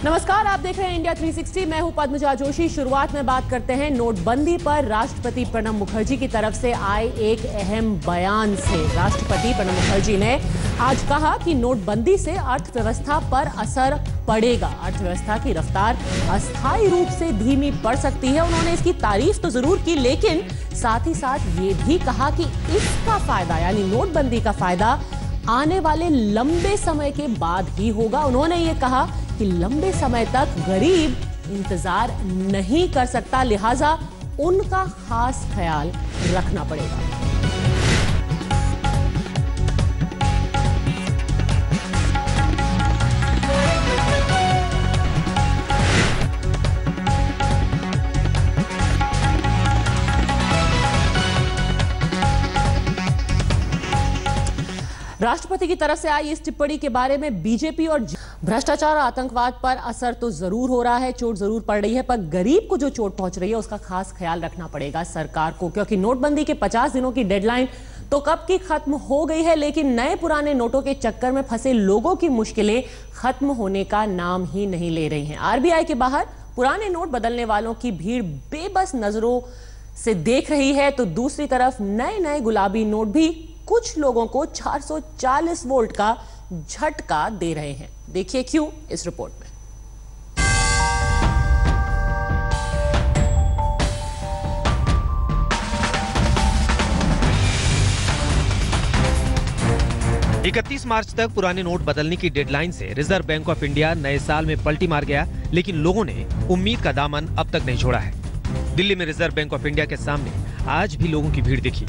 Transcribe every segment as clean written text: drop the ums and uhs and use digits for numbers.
नमस्कार, आप देख रहे हैं इंडिया 360। मैं हूं पद्मजा जोशी। शुरुआत में बात करते हैं नोटबंदी पर। राष्ट्रपति प्रणब मुखर्जी की तरफ से आए एक अहम बयान से। राष्ट्रपति प्रणब मुखर्जी ने आज कहा कि नोटबंदी से अर्थव्यवस्था पर असर पड़ेगा। अर्थव्यवस्था की रफ्तार अस्थायी रूप से धीमी पड़ सकती है। उन्होंने इसकी तारीफ तो जरूर की, लेकिन साथ ही साथ ये भी कहा कि इसका फायदा यानी नोटबंदी का फायदा आने वाले लंबे समय के बाद ही होगा। उन्होंने ये कहा कि लंबे समय तक गरीब इंतजार नहीं कर सकता, लिहाजा उनका खास ख्याल रखना पड़ेगा। राष्ट्रपति की तरफ से आई इस टिप्पणी के बारे में बीजेपी और भ्रष्टाचार और आतंकवाद पर असर तो जरूर हो रहा है, चोट जरूर पड़ रही है, पर गरीब को जो चोट पहुंच रही है उसका खास ख्याल रखना पड़ेगा सरकार को, क्योंकि नोटबंदी के 50 दिनों की डेडलाइन तो कब की खत्म हो गई है, लेकिन नए पुराने नोटों के चक्कर में फंसे लोगों की मुश्किलें खत्म होने का नाम ही नहीं ले रही हैं। आरबीआई के बाहर पुराने नोट बदलने वालों की भीड़ बेबस नजरों से देख रही है, तो दूसरी तरफ नए नए गुलाबी नोट भी कुछ लोगों को 440 वोल्ट का झटका दे रहे हैं। देखिए क्यों इस रिपोर्ट में। इकतीस मार्च तक पुराने नोट बदलने की डेडलाइन से रिजर्व बैंक ऑफ इंडिया नए साल में पलटी मार गया, लेकिन लोगों ने उम्मीद का दामन अब तक नहीं छोड़ा है। दिल्ली में रिजर्व बैंक ऑफ इंडिया के सामने आज भी लोगों की भीड़ दिखी।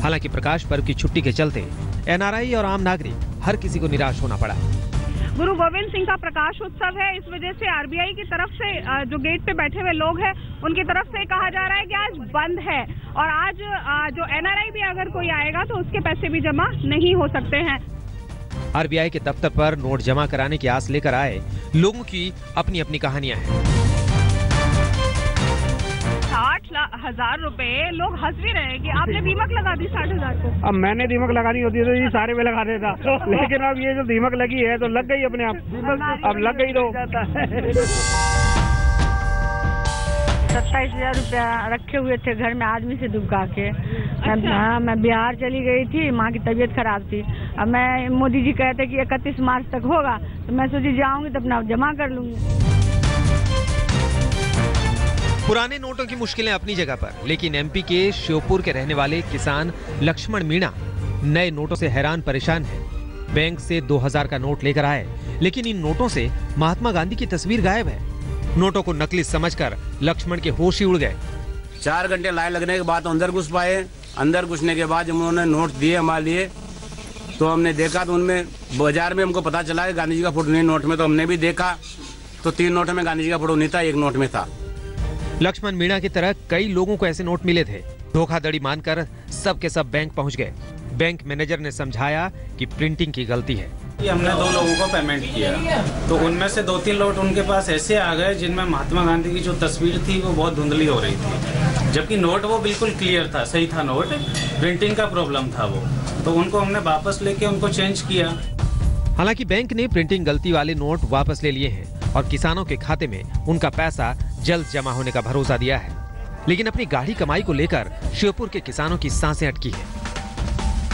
हालांकि प्रकाश पर्व की छुट्टी के चलते एनआरआई और आम नागरिक हर किसी को निराश होना पड़ा। गुरु गोविंद सिंह का प्रकाश उत्सव है, इस वजह से आरबीआई की तरफ से जो गेट पे बैठे हुए लोग हैं उनकी तरफ से कहा जा रहा है कि आज बंद है और आज जो एनआरआई भी अगर कोई आएगा तो उसके पैसे भी जमा नहीं हो सकते हैं। आरबीआई के दफ्तर पर नोट जमा कराने की आस लेकर आए लोगों की अपनी अपनी कहानियां हैं। 60,000 रुपए लोग हंस भी रहे हैं कि आपने दीमक लगा दी 60,000 को। अब मैंने दीमक लगानी होती तो ये सारे में लगा देता, लेकिन अब ये जो दीमक लगी है तो लग गई अपने आप, अब लग गई तो 27,000 रुपया रखे हुए थे घर में आदमी से दुबका के। मैं बिहार चली गई थी, माँ की तबीयत खराब थी। अब मैं मोदी जी कहते कि 31 मार्च तक होगा, तो मैं सोची जाऊंगी तो अपना जमा कर लूंगी। पुराने नोटों की मुश्किलें अपनी जगह पर, लेकिन एमपी के श्योपुर के रहने वाले किसान लक्ष्मण मीणा नए नोटों से हैरान परेशान हैं। बैंक से 2000 का नोट लेकर आए, लेकिन इन नोटों से महात्मा गांधी की तस्वीर गायब है। नोटों को नकली समझकर लक्ष्मण के होश ही उड़ गए। 4 घंटे लाइन लगने के बाद अंदर घुस पाए। अंदर घुसने के बाद जब उन्होंने नोट दिए हमारे लिए, तो हमने देखा तो उनमें बाजार में हमको पता चला कि गांधी जी का फोटो नहीं नोट में, तो हमने भी देखा तो 3 नोट में गांधी जी का फोटो नहीं था, 1 नोट में था। लक्ष्मण मीणा की तरह कई लोगों को ऐसे नोट मिले थे। धोखाधड़ी मानकर सब के सब बैंक पहुंच गए। बैंक मैनेजर ने समझाया कि प्रिंटिंग की गलती है। हमने 2 लोगों को पेमेंट किया, तो उनमें से 2-3 नोट उनके पास ऐसे आ गए जिनमें महात्मा गांधी की जो तस्वीर थी वो बहुत धुंधली हो रही थी, जबकि नोट वो बिल्कुल क्लियर था, सही था नोट, प्रिंटिंग का प्रॉब्लम था वो, तो उनको हमने वापस लेके उनको चेंज किया। हालांकि बैंक ने प्रिंटिंग गलती वाले नोट वापस ले लिए हैं और किसानों के खाते में उनका पैसा जल्द जमा होने का भरोसा दिया है, लेकिन अपनी गाढ़ी कमाई को लेकर श्योपुर के किसानों की सांसें अटकी है।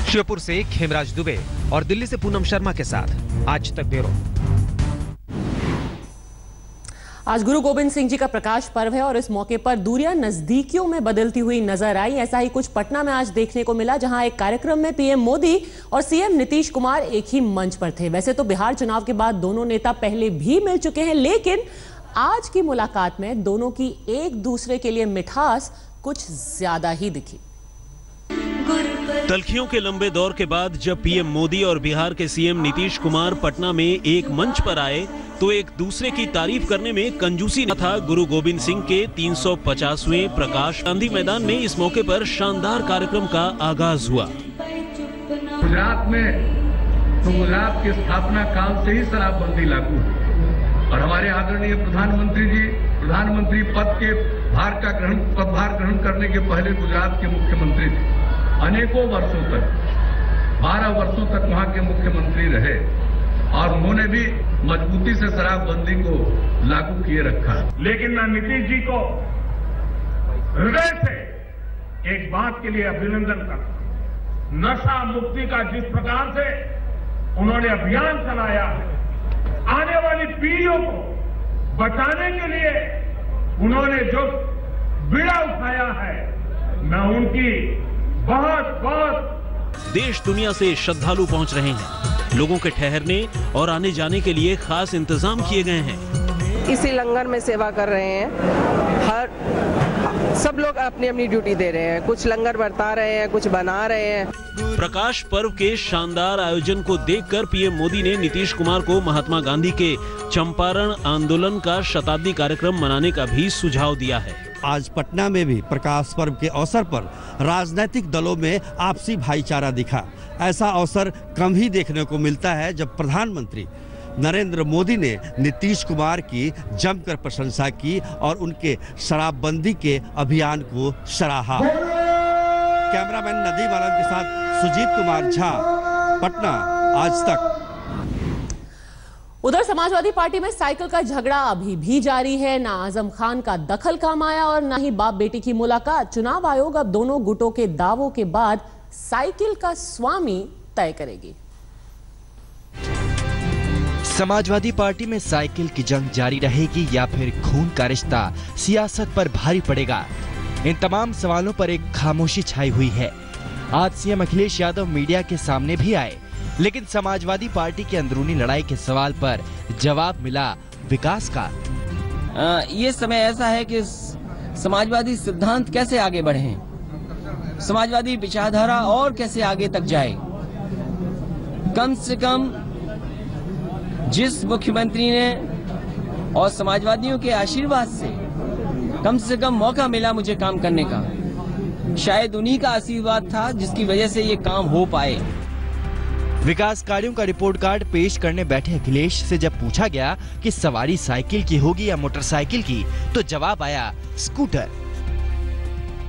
श्योपुर से खेमराज दुबे और दिल्ली से पूनम शर्मा के साथ आज तक ब्यूरो। आज गुरु गोविंद सिंह जी का प्रकाश पर्व है और इस मौके पर दूरियां नजदीकियों में बदलती हुई नजर आई। ऐसा ही कुछ पटना में आज देखने को मिला, जहां एक कार्यक्रम में पीएम मोदी और सीएम नीतीश कुमार एक ही मंच पर थे। वैसे तो बिहार चुनाव के बाद दोनों नेता पहले भी मिल चुके हैं, लेकिन आज की मुलाकात में दोनों की एक दूसरे के लिए मिठास कुछ ज्यादा ही दिखी। तल्खियों के लंबे दौर के बाद जब पीएम मोदी और बिहार के सीएम नीतीश कुमार पटना में एक मंच पर आए, तो एक दूसरे की तारीफ करने में कंजूसी न था। गुरु गोविंद सिंह के 350वें प्रकाश गांधी मैदान में इस मौके पर शानदार कार्यक्रम का आगाज हुआ। गुजरात में तो गुजरात की स्थापना काल से ही शराबबंदी लागू है और हमारे आदरणीय प्रधानमंत्री जी प्रधानमंत्री पद के पदभार ग्रहण करने के पहले गुजरात के मुख्यमंत्री थे। अनेकों वर्षों तक 12 वर्षों तक वहां के मुख्यमंत्री रहे और उन्होंने भी मजबूती से शराबबंदी को लागू किए रखा। लेकिन मैं नीतीश जी को हृदय से एक बात के लिए अभिनंदन करता हूं। नशा मुक्ति का जिस प्रकार से उन्होंने अभियान चलाया है, आने वाली पीढ़ियों को बचाने के लिए उन्होंने जो बीड़ा उठाया है, मैं उनकी बहुत बहुत। देश दुनिया से श्रद्धालु पहुंच रहे हैं। लोगों के ठहरने और आने जाने के लिए खास इंतजाम किए गए हैं। इसी लंगर में सेवा कर रहे हैं। सब लोग अपनी अपनी ड्यूटी दे रहे हैं। कुछ लंगर बरता रहे हैं, कुछ बना रहे हैं। प्रकाश पर्व के शानदार आयोजन को देखकर पीएम मोदी ने नीतीश कुमार को महात्मा गांधी के चंपारण आंदोलन का शताब्दी कार्यक्रम मनाने का भी सुझाव दिया है। आज पटना में भी प्रकाश पर्व के अवसर पर राजनीतिक दलों में आपसी भाईचारा दिखा। ऐसा अवसर कम ही देखने को मिलता है जब प्रधानमंत्री नरेंद्र मोदी ने नीतीश कुमार की जमकर प्रशंसा की और उनके शराबबंदी के अभियान को सराहा। कैमरामैन नदीम आलम के साथ सुजीत कुमार झा, पटना, आज तक। उधर समाजवादी पार्टी में साइकिल का झगड़ा अभी भी जारी है। ना आजम खान का दखल काम आया और ना ही बाप बेटी की मुलाकात। चुनाव आयोग अब दोनों गुटों के दावों के बाद साइकिल का स्वामी तय करेगी। समाजवादी पार्टी में साइकिल की जंग जारी रहेगी या फिर खून का रिश्ता सियासत पर भारी पड़ेगा? इन तमाम सवालों पर एक खामोशी छाई हुई है। आज सीएम अखिलेश यादव मीडिया के सामने भी आए, लेकिन समाजवादी पार्टी की अंदरूनी लड़ाई के सवाल पर जवाब मिला विकास का। ये समय ऐसा है कि समाजवादी सिद्धांत कैसे आगे बढ़े, समाजवादी विचारधारा और कैसे आगे तक जाए। कम से कम जिस मुख्यमंत्री ने और समाजवादियों के आशीर्वाद से कम मौका मिला मुझे काम करने का, शायद उन्हीं का आशीर्वाद था जिसकी वजह से ये काम हो पाए। विकास कार्यों का रिपोर्ट कार्ड पेश करने बैठे अखिलेश से जब पूछा गया कि सवारी साइकिल की होगी या मोटरसाइकिल की, तो जवाब आया स्कूटर।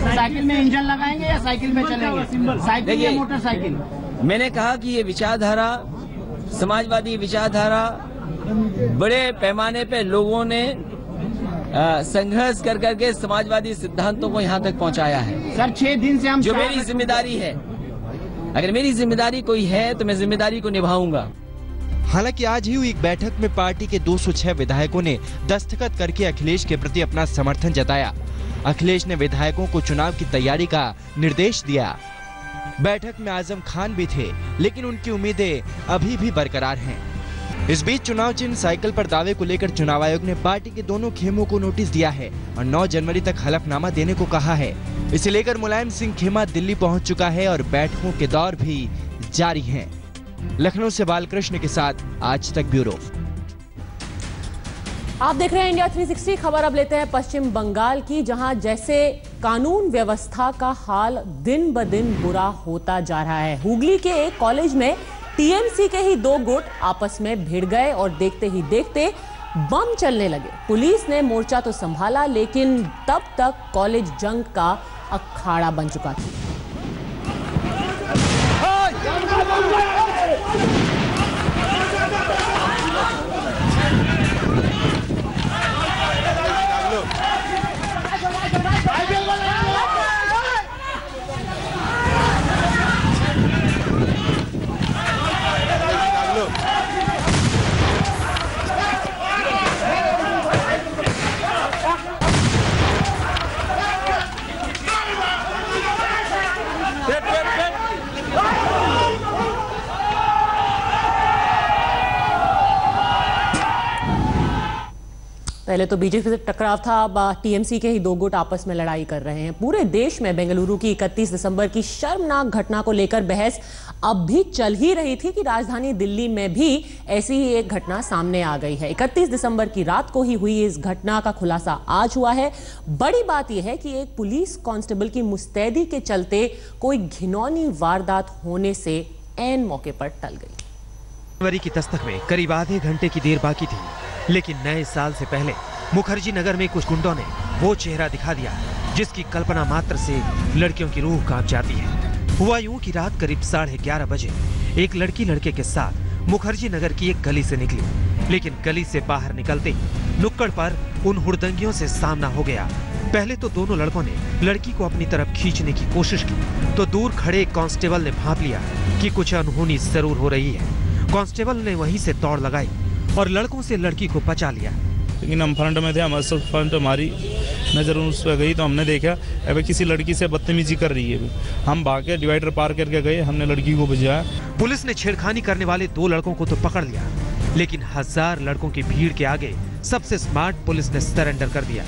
साइकिल में इंजन लगाएंगे या साइकिल में चलेंगे? साइकिल या मोटरसाइकिल? मैंने कहा कि ये विचारधारा, समाजवादी विचारधारा, बड़े पैमाने पे लोगों ने संघर्ष कर करके समाजवादी सिद्धांतों को यहाँ तक पहुँचाया है। सर 6 दिन से हम जो मेरी जिम्मेदारी है, अगर मेरी जिम्मेदारी कोई है तो मैं जिम्मेदारी को निभाऊंगा। हालांकि आज ही हुई एक बैठक में पार्टी के 206 विधायकों ने दस्तखत करके अखिलेश के प्रति अपना समर्थन जताया। अखिलेश ने विधायकों को चुनाव की तैयारी का निर्देश दिया। बैठक में आजम खान भी थे, लेकिन उनकी उम्मीदें अभी भी बरकरार हैं। इस बीच चुनाव चिन्ह साइकिल पर दावे को लेकर चुनाव आयोग ने पार्टी के दोनों खेमों को नोटिस दिया है और 9 जनवरी तक हलफनामा देने को कहा है। इसे लेकर मुलायम सिंह खेमा दिल्ली पहुंच चुका है और बैठकों के दौर भी जारी हैं। लखनऊ से बालकृष्ण के साथ आज तक ब्यूरो। आप देख रहे हैं इंडिया 360 खबर। अब लेते हैं पश्चिम बंगाल की, जहां जैसे कानून व्यवस्था का हाल दिन ब दिन बुरा होता जा रहा है। हुगली के एक कॉलेज में टीएमसी के ही 2 गुट आपस में भिड़ गए और देखते ही देखते बम चलने लगे। पुलिस ने मोर्चा तो संभाला, लेकिन तब तक कॉलेज जंग का अखाड़ा बन चुका था। पहले तो बीजेपी से टकराव था, अब टीएमसी के ही 2 गुट आपस में लड़ाई कर रहे हैं। पूरे देश में बेंगलुरु की 31 दिसंबर की शर्मनाक घटना को लेकर बहस अब भी चल ही रही थी कि राजधानी दिल्ली में भी ऐसी ही एक घटना सामने आ गई है। 31 दिसंबर की रात को ही हुई इस घटना का खुलासा आज हुआ है। बड़ी बात यह है कि एक पुलिस कांस्टेबल की मुस्तैदी के चलते कोई घिनौनी वारदात होने से ऐन मौके पर टल गई। जनवरी की दस्तक में करीब आधे घंटे की देर बाकी थी, लेकिन नए साल से पहले मुखर्जी नगर में कुछ गुंडों ने वो चेहरा दिखा दिया जिसकी कल्पना मात्र से लड़कियों की रूह कांप जाती है। हुआ यूं कि रात करीब 11:30 बजे एक लड़की लड़के के साथ मुखर्जी नगर की एक गली से निकली, लेकिन गली से बाहर निकलते ही नुक्कड़ पर उन हुड़दंगियों से सामना हो गया। पहले तो दोनों लड़कों ने लड़की को अपनी तरफ खींचने की कोशिश की, तो दूर खड़े एक कांस्टेबल ने भांप लिया कि कुछ अनहोनी जरूर हो रही है। कांस्टेबल ने वहीं से दौड़ लगाई और लड़कों से लड़की को बचा लिया। लेकिन हम फ्रंट में थे, हमारे सब फ्रंट हमारी नजर उस पर गई तो हमने देखा अब किसी लड़की से बदतमीजी कर रही है। हम भागे डिवाइडर पार करके गए, हमने लड़की को बचाया। पुलिस ने छेड़खानी करने वाले 2 लड़कों को तो पकड़ लिया, लेकिन 1000 लड़कों की भीड़ के आगे सबसे स्मार्ट पुलिस ने सरेंडर कर दिया।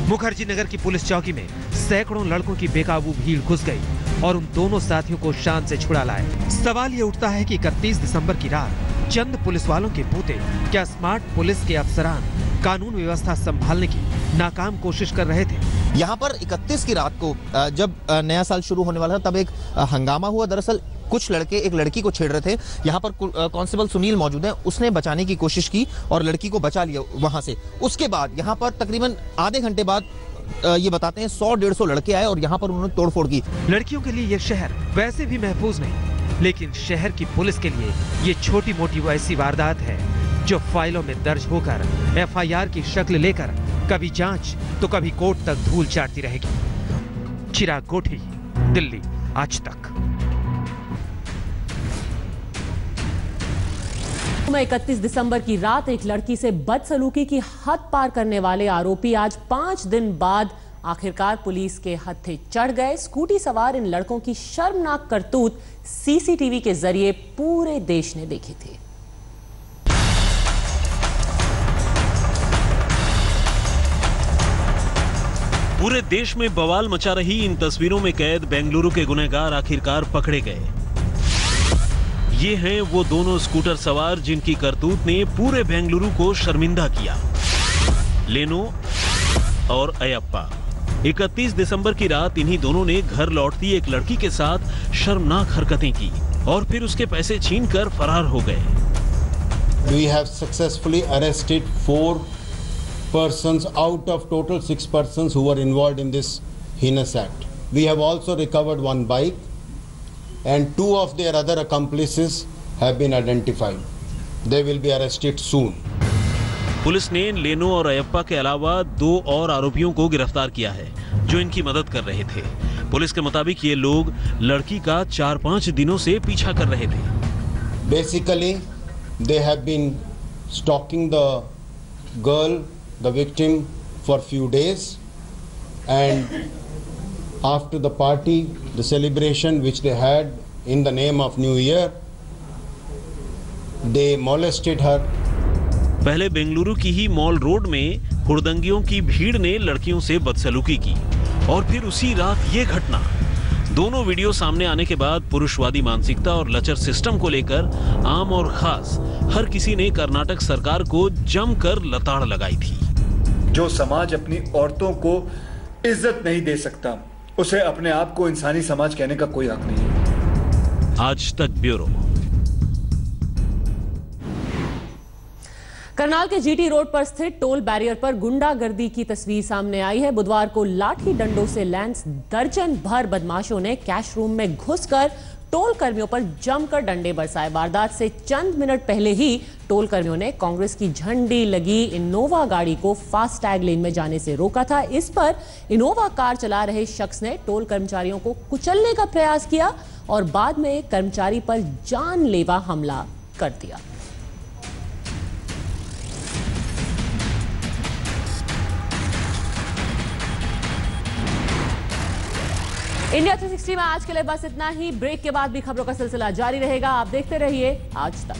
मुखर्जी नगर की पुलिस चौकी में सैकड़ों लड़कों की बेकाबू भीड़ घुस गई और उन दोनों साथियों को शान से छुड़ा लाए। सवाल ये उठता है कि 31 दिसंबर की रात चंद पुलिस वालों के बूते क्या स्मार्ट पुलिस के अफसरान कानून व्यवस्था संभालने की नाकाम कोशिश कर रहे थे? यहाँ पर 31 की रात को जब नया साल शुरू होने वाला था तब एक हंगामा हुआ। दरअसल कुछ लड़के एक लड़की को छेड़ रहे थे। यहाँ पर कांस्टेबल सुनील मौजूद है, उसने बचाने की कोशिश की और लड़की को बचा लिया वहां से। उसके बाद यहाँ पर तकरीबन आधे घंटे बाद ये बताते हैं 100-150 लड़के आए और यहाँ पर उन्होंने तोड़फोड़ की। लड़कियों के लिए ये शहर वैसे भी महफूज नहीं, लेकिन शहर की पुलिस के लिए ये छोटी मोटी वैसी वारदात है जो फाइलों में दर्ज होकर FIR की शक्ल लेकर कभी जांच तो कभी कोर्ट तक धूल चाटती रहेगी। चिराग गोठी, दिल्ली आज तक। 31 दिसंबर की रात एक लड़की से बदसलूकी की हद पार करने वाले आरोपी आज 5 दिन बाद आखिरकार पुलिस के हत्थे चढ़ गए। स्कूटी सवार इन लड़कों की शर्मनाक करतूत CCTV के जरिए पूरे देश ने देखी थी। पूरे देश में बवाल मचा रही इन तस्वीरों में कैद बेंगलुरु के गुनहगार आखिरकार पकड़े गए। ये हैं वो दोनों स्कूटर सवार जिनकी करतूत ने पूरे बेंगलुरु को शर्मिंदा किया, लेनो और अयप्पा। 31 दिसंबर की रात इन्हीं दोनों ने घर लौटती एक लड़की के साथ शर्मनाक हरकतें की और फिर उसके पैसे छीनकर फरार हो गए। We have successfully arrested 4 persons out of total 6 persons who were involved in this heinous act. We have also recovered 1 bike and 2 of their other accomplices have been identified. They will be arrested soon. Police ने लेनो और अयप्पा के अलावा 2 और आरोपियों को गिरफ्तार किया है जो इनकी मदद कर रहे थे। पुलिस के मुताबिक ये लोग लड़की का 4-5 दिनों से पीछा कर रहे थे। Basically, they have been stalking the girl, the victim, for few days, and after the party, the celebration which they had in the name of New Year, they molested her. पहले बेंगलुरु की ही मॉल रोड में हुड़दंगियों की भीड़ ने लड़कियों से बदसलूकी की और फिर उसी रात ये घटना। दोनों वीडियो सामने आने के बाद पुरुषवादी मानसिकता और लचर सिस्टम को लेकर आम और खास हर किसी ने कर्नाटक सरकार को जमकर लताड़ लगाई थी। जो समाज अपनी औरतों को इज्जत नहीं दे सकता, उसे अपने आप को इंसानी समाज कहने का कोई हक नहीं है। आज तक ब्यूरो। करनाल के GT रोड पर स्थित टोल बैरियर पर गुंडागर्दी की तस्वीर सामने आई है। बुधवार को लाठी डंडों से लैंस दर्जन भर बदमाशों ने कैश रूम में घुसकर टोल कर्मियों पर जमकर डंडे बरसाए। वारदात से चंद मिनट पहले ही टोल कर्मियों ने कांग्रेस की झंडी लगी इनोवा गाड़ी को फास्टैग लेन में जाने से रोका था। इस पर इनोवा कार चला रहे शख्स ने टोल कर्मचारियों को कुचलने का प्रयास किया और बाद में एक कर्मचारी पर जानलेवा हमला कर दिया। इंडिया 360 में आज के लिए बस इतना ही। ब्रेक के बाद भी खबरों का सिलसिला जारी रहेगा। आप देखते रहिए आज तक।